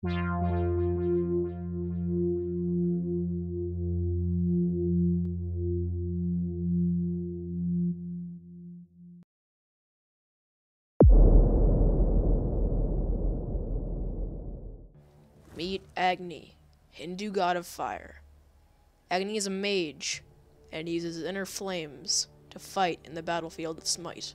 Meet Agni, Hindu god of fire. Agni is a mage, and he uses inner flames to fight in the battlefield of Smite.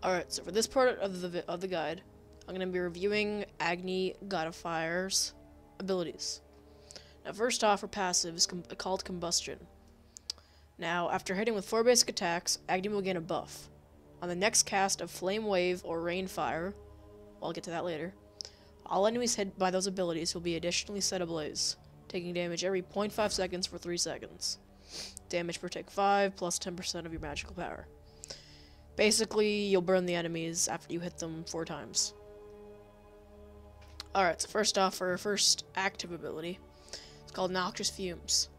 Alright, so for this part of the guide, I'm going to be reviewing Agni, god of fire's abilities. Now first off, her passive is called Combustion. Now, after hitting with 4 basic attacks, Agni will gain a buff. On the next cast of Flame Wave or Rain Fire, well, I'll get to that later, all enemies hit by those abilities will be additionally set ablaze, taking damage every 0.5 seconds for 3 seconds. Damage per take 5, plus 10% of your magical power. Basically, you'll burn the enemies after you hit them 4 times. Alright, so first off, for our first active ability, it's called Noxious Fumes.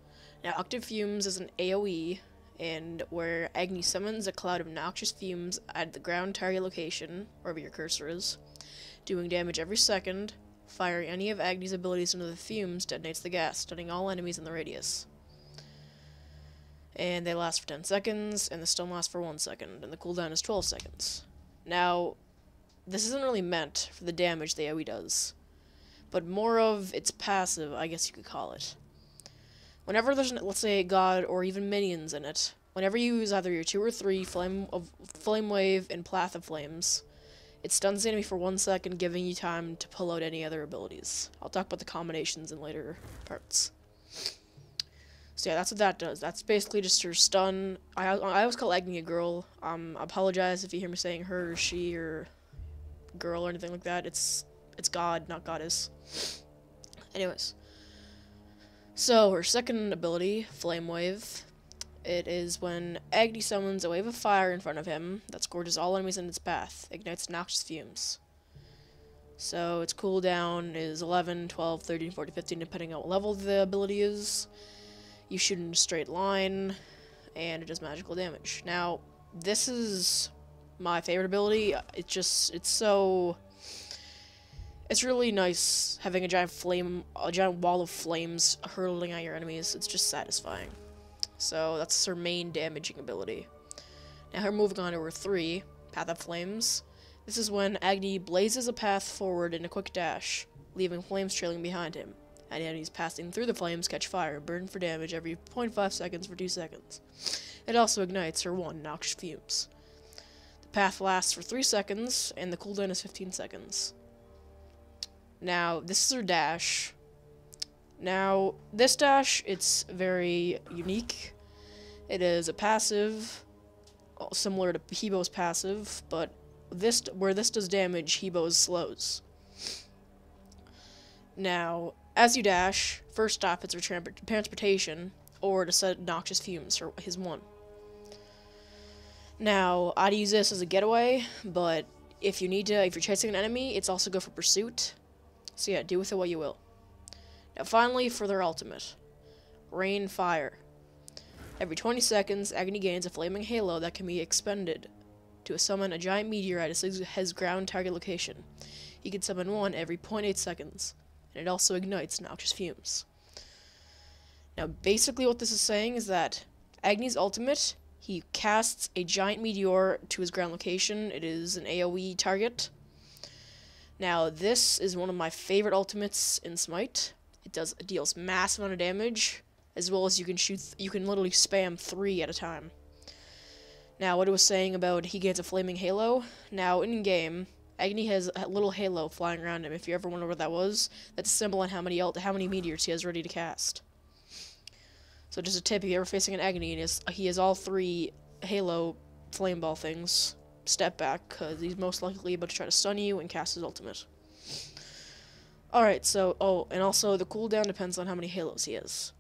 Now, Active Fumes is an AoE, and where Agni summons a cloud of noxious fumes at the ground target location, wherever your cursor is, doing damage every second. Firing any of Agni's abilities into the fumes detonates the gas, stunning all enemies in the radius. And they last for 10 seconds, and the stun lasts for 1 second, and the cooldown is 12 seconds. Now, this isn't really meant for the damage the AoE does, but more of its passive, I guess you could call it. Whenever there's, let's say, a god or even minions in it, whenever you use either your 2 or 3 Flame Wave and Path of Flames, it stuns the enemy for 1 second, giving you time to pull out any other abilities. I'll talk about the combinations in later parts. So yeah, that's what that does. That's basically just her stun. I always call Agni a girl. I apologize if you hear me saying her or she or girl or anything like that. It's god, not goddess. Anyways. So, her second ability, Flame Wave, it is when Agni summons a wave of fire in front of him that scorches all enemies in its path, ignites noxious fumes. So, its cooldown is 11, 12, 13, 14, 15, depending on what level the ability is. You shoot in a straight line, and it does magical damage. Now, this is my favorite ability. It's really nice having a giant wall of flames hurtling at your enemies. It's just satisfying. So that's her main damaging ability. Now we're moving on to her 3, Path of Flames. This is when Agni blazes a path forward in a quick dash, leaving flames trailing behind him. And enemies passing through the flames catch fire, burn for damage every 0.5 seconds for 2 seconds. It also ignites her 1, Noxious Fumes. The path lasts for 3 seconds, and the cooldown is 15 seconds. Now, this is her dash. Now, this dash, it's very unique. It is a passive, similar to Hebo's passive, but where this does damage, Hebo's slows. Now, as you dash, first stop is her transportation, or to set Noxious Fumes, or his 1. Now, I'd use this as a getaway, but if you're chasing an enemy, it's also good for pursuit. So yeah, do with it what you will. Now finally, for their ultimate. Rain Fire. Every 20 seconds, Agni gains a flaming halo that can be expended to summon a giant meteor at his ground target location. He can summon 1 every 0.8 seconds, and it also ignites noxious fumes. Now basically what this is saying is that Agni's ultimate, he casts a giant meteor to his ground location. It is an AoE target. Now, this is one of my favorite ultimates in Smite. It deals massive amount of damage, as well as you can literally spam 3 at a time. Now, what it was saying about he gets a flaming halo. Now, in-game, Agni has a little halo flying around him. If you ever wonder what that was, that's a symbol on how many meteors he has ready to cast. So just a tip, if you're ever facing an Agni and he has all 3 halo flame ball things, step back, because he's most likely about to try to stun you and cast his ultimate. Alright, so, and also the cooldown depends on how many halos he has.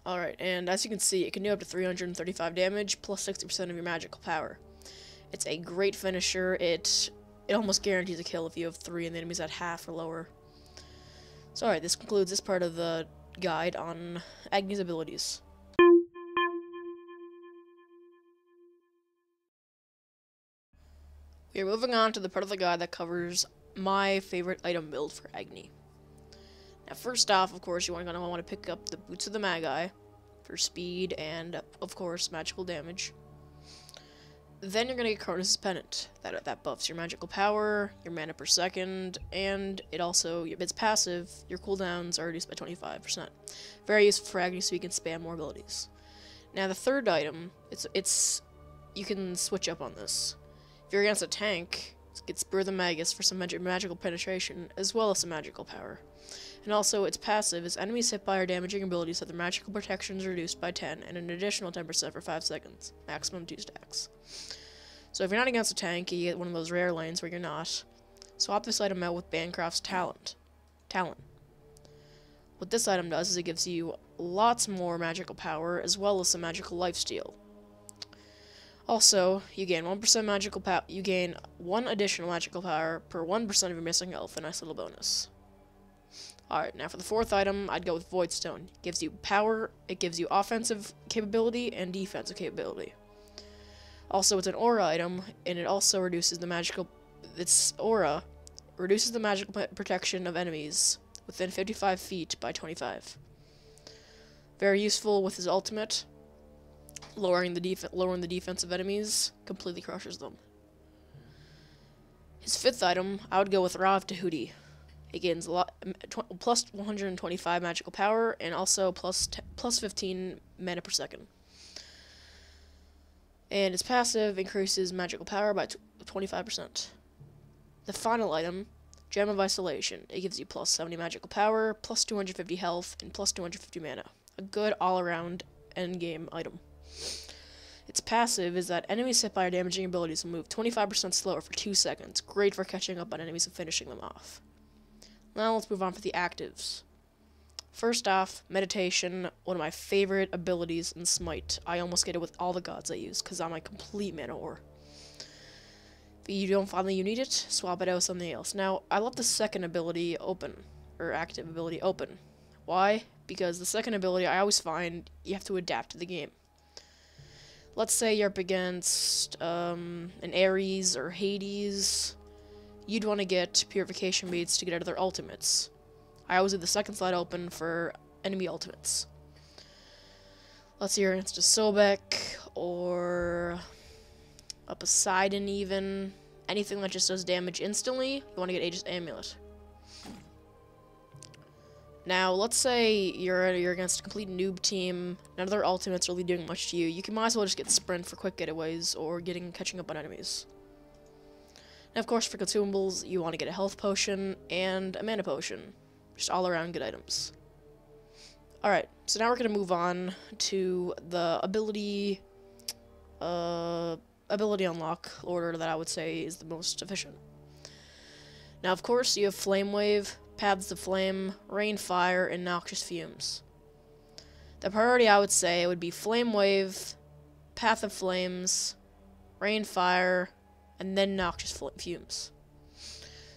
Alright, and as you can see, it can do up to 335 damage, plus 60% of your magical power. It's a great finisher. It almost guarantees a kill if you have 3 and the enemy's at half or lower. So alright, this concludes this part of the guide on Agni's abilities. We are moving on to the part of the guide that covers my favorite item build for Agni. Now, first off, of course, you're going to want to pick up the Boots of the Magi for speed and, of course, magical damage. Then you're going to get Cronus' Pennant. That buffs your magical power, your mana per second, and it's passive. Your cooldowns are reduced by 25%. Very useful for Agni so you can spam more abilities. Now, the third item, you can switch up on this. If you're against a tank, get Spur the Magus for some magical penetration, as well as some magical power. And also, its passive is enemies hit by or damaging abilities have their magical protection is reduced by 10, and an additional 10% for 5 seconds. Maximum 2 stacks. So if you're not against a tank, you get one of those rare lanes where you're not. Swap this item out with Bancroft's Talon. What this item does is it gives you lots more magical power, as well as some magical lifesteal. Also, you gain 1% magical power. You gain 1 additional magical power per 1% of your missing health. A nice little bonus. Alright, now for the fourth item, I'd go with Voidstone. It gives you power, it gives you offensive capability, and defensive capability. Also, it's an aura item, and it also reduces the magical... Its aura reduces the magical protection of enemies within 55 feet by 25. Very useful with his ultimate. Lowering the defense of enemies completely crushes them. His fifth item, I would go with Rav Tahuti. It gains plus 125 magical power and also plus 15 mana per second. And its passive increases magical power by 25%. The final item, Gem of Isolation. It gives you plus 70 magical power, plus 250 health, and plus 250 mana. A good all-around endgame item. Its passive is that enemies hit by our damaging abilities will move 25% slower for 2 seconds. Great for catching up on enemies and finishing them off. Now let's move on for the actives. First off, Meditation, one of my favorite abilities in Smite. I almost get it with all the gods I use, because I'm a complete mana whore. If you don't find that you need it, swap it out with something else. Now, I love the second ability, active ability, Open. Why? Because the second ability, I always find you have to adapt to the game. Let's say you're up against an Ares or Hades. You'd want to get Purification Beads to get out of their ultimates. I always do the second slot open for enemy ultimates. Let's say you're against a Sobek or a Poseidon even. Anything that just does damage instantly, you want to get Aegis Amulet. Now, let's say you're against a complete noob team, none of their ultimates really doing much to you. You might as well just get Sprint for quick getaways or catching up on enemies. And of course, for consumables, you want to get a health potion and a mana potion. Just all around good items. Alright, so now we're going to move on to the ability unlock order that I would say is the most efficient. Now, of course, you have Flame Wave, Paths of Flame, Rain Fire, and Noxious Fumes. The priority, I would say, would be Flame Wave, Path of Flames, Rain Fire, and then Noxious Fumes.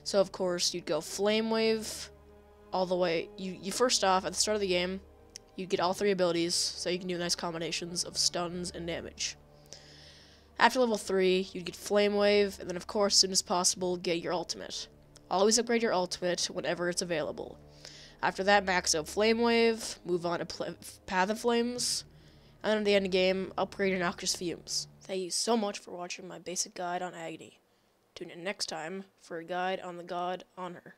So, of course, you'd go Flame Wave all the way. You first off, at the start of the game, you'd get all 3 abilities, so you can do nice combinations of stuns and damage. After level 3, you'd get Flame Wave, and then, of course, as soon as possible, get your ultimate. Always upgrade your ultimate whenever it's available. After that, max out Flame Wave, move on to Path of Flames, and then at the end of the game, upgrade your Noxious Fumes. Thank you so much for watching my basic guide on Agni. Tune in next time for a guide on the god Honor.